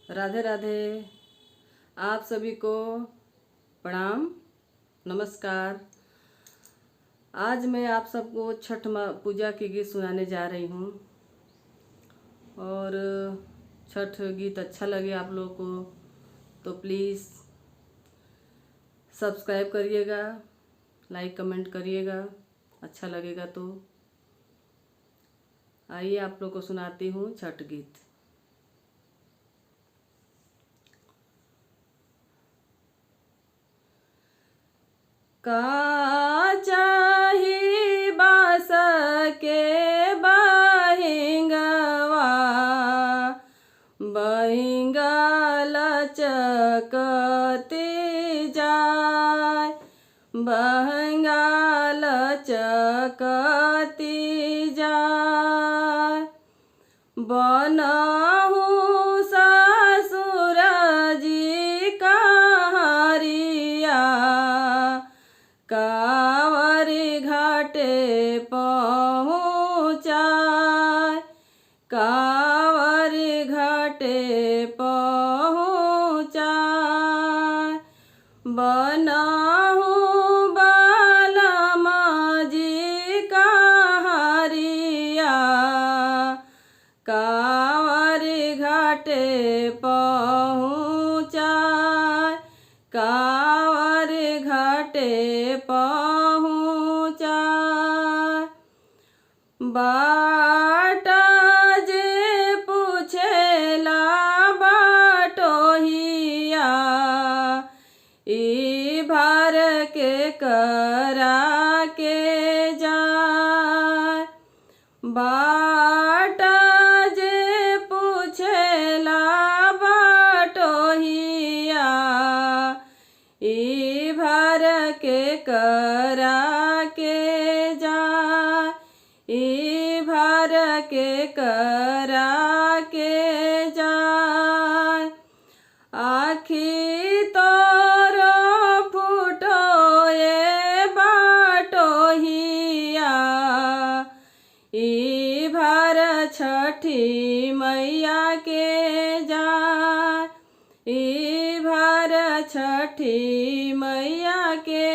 राधे राधे। आप सभी को प्रणाम, नमस्कार। आज मैं आप सबको छठ पूजा के गीत सुनाने जा रही हूँ और छठ गीत अच्छा लगे आप लोगों को तो प्लीज़ सब्सक्राइब करिएगा, लाइक कमेंट करिएगा, अच्छा लगेगा तो। आइए आप लोग को सुनाती हूँ छठ गीत। का चाही बास के बहिंगवा, बहिंगा लचकती जाय, बहिंगा लचकती जाय। बनहु ससुर जी कहारिया, कांवरी घाटे पहुँचाय, कांवरी घाटे पहुँचाय। बनहु बालमा जी कहारिया, कांवरी घाटे पहुँचाय, कांवरी घाटे पहुँचाय। बाट जे पूछेला बाटोहिया, ई भर के करा के जाय। बाट जे पूछेला बाटोहिया, ई भर के करा के जाय, ई भर के करा के जाय। आखी तोरो फूटो ये बाटोहिया, ई भर छठी मैया के जाय, ई भर छठी मैया के